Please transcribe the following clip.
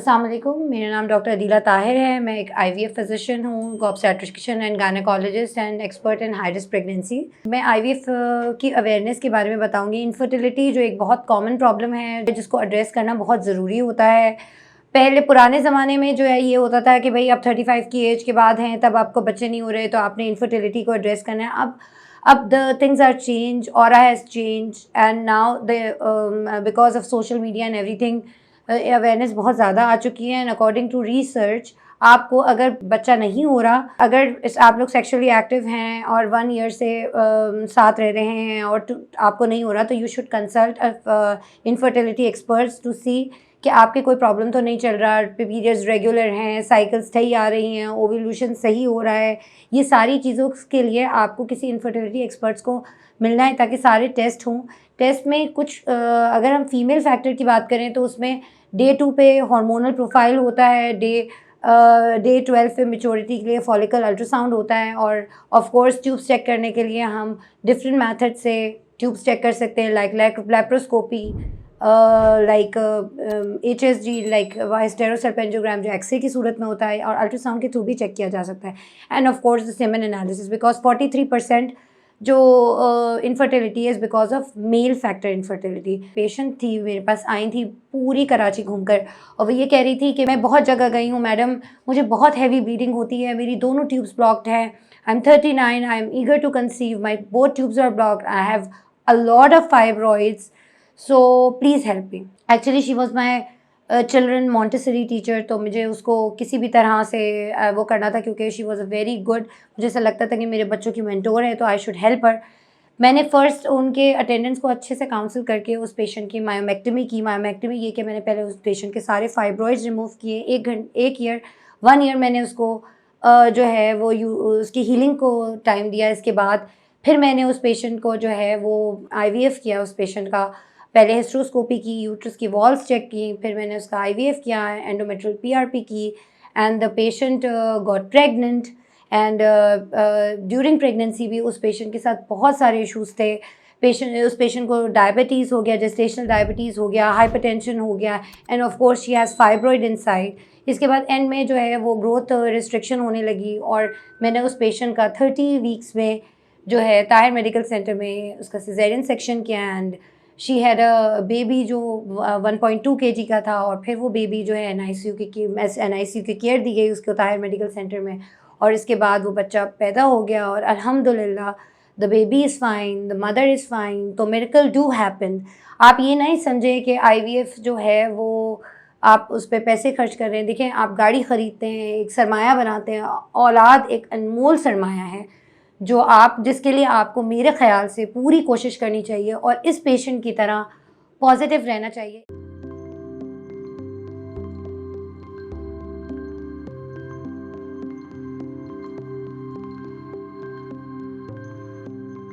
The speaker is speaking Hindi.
अस्सलाम वालेकुम, मेरा नाम डॉक्टर अदीला ताहिर है। मैं एक आईवीएफ फिजिशियन हूँ, obstetrician and gynaecologist and expert in high risk pregnancy. मैं आईवीएफ की अवेयरनेस के बारे में बताऊँगी। इनफर्टिलिटी जो एक बहुत कॉमन प्रॉब्लम है, जिसको एड्रेस करना बहुत ज़रूरी होता है। पहले पुराने ज़माने में जो है ये होता था कि भाई आप 35 की एज के बाद हैं, तब आपको बच्चे नहीं हो रहे, तो आपने इनफर्टिलिटी को एड्रेस करना है। अब the things are change, aura has change and now the because of social media and everything awareness बहुत ज़्यादा आ चुकी है। एंड अकॉर्डिंग टू रिसर्च, आपको अगर बच्चा नहीं हो रहा, अगर आप लोग सेक्सुअली एक्टिव हैं और 1 ईयर से साथ रह रहे हैं और आपको नहीं हो रहा, तो you should consult infertility experts to see कि आपके कोई प्रॉब्लम तो नहीं चल रहा, पीरियड्स रेगुलर हैं, साइकिल्स सही आ रही हैं, ओव्यूलेशन सही हो रहा है। ये सारी चीज़ों के लिए आपको किसी इनफर्टिलिटी एक्सपर्ट्स को मिलना है, ताकि सारे टेस्ट हों। टेस्ट में कुछ अगर हम फीमेल फैक्टर की बात करें तो उसमें डे 2 पे हार्मोनल प्रोफाइल होता है, डे 12 पे मैच्योरिटी के लिए फॉलिकल अल्ट्रासाउंड होता है, और ऑफ कोर्स ट्यूब्स चेक करने के लिए हम डिफरेंट मेथड से ट्यूब्स चेक कर सकते हैं, like laparoscopy, like HSG, like hysterosalpingography जो एक्सरे की सूरत में होता है, और अल्ट्रासाउंड के थ्रू भी चेक किया जा सकता है। End of course the semen analysis, because 43% जो infertility is because of male factor infertility. Patient थी मेरे पास, आई थी पूरी कराची घूमकर, और वो ये कह रही थी कि मैं बहुत जगह गई हूँ मैडम, मुझे बहुत हैवी ब्लीडिंग होती है, मेरी दोनों ट्यूब्स ब्लॉक्ड हैं, I am 39, I am eager to conceive, my both tubes are blocked, I have a lot of fibroids, so please help me. Actually she was my children Montessori teacher, तो मुझे उसको किसी भी तरह से वो करना था, क्योंकि she was a very good, मुझे ऐसा लगता था कि मेरे बच्चों की मेंटोर है, तो आई शुड हेल्प हर। मैंने फ़र्स्ट उनके अटेंडेंस को अच्छे से काउंसिल करके उस पेशेंट की मायोमेक्टमी की। मायोमेक्टमी ये कि मैंने पहले उस पेशेंट के सारे फाइब्रॉइड्स रिमूव किए। 1 ईयर मैंने उसको जो है वो उसकी हीलिंग को टाइम दिया। इसके बाद फिर मैंने उस पेशेंट को जो है वो IVF किया। उस पेशेंट का पहले हिस्ट्रोस्कोपी की, यूट्रस की वॉल्स चेक की, फिर मैंने उसका IVF किया, एंडोमेट्रियल PRP की, and the patient got pregnant. And during pregnancy भी उस पेशेंट के साथ बहुत सारे इश्यूज़ थे। उस पेशेंट को डायबिटीज़ हो गया, जेस्टेशनल डायबिटीज़ हो गया, हाइपरटेंशन हो गया, end of course she has fibroid inside. इसके बाद एंड में जो है वो ग्रोथ रिस्ट्रिक्शन होने लगी, और मैंने उस पेशेंट का 30 वीक्स में जो है ताहिर मेडिकल सेंटर में उसका सिजेरियन सेक्शन किया, and she had a baby जो 1.2 kg का था, और फिर वो बेबी जो है NICU की केयर दी गई उसको ताहिर मेडिकल सेंटर में, और इसके बाद वो बच्चा पैदा हो गया, और अल्हम्दुलिल्लाह the baby is fine, the mother is fine. तो मिरेकल डू हैपन। आप ये नहीं समझें कि IVF जो है वो आप उस पर पैसे खर्च कर रहे हैं। देखें, आप गाड़ी ख़रीदते हैं, एक सरमाया बनाते हैं, औलाद एक अनमोल सरमाया है, जो जिसके लिए आपको मेरे ख़्याल से पूरी कोशिश करनी चाहिए, और इस पेशेंट की तरह पॉजिटिव रहना चाहिए।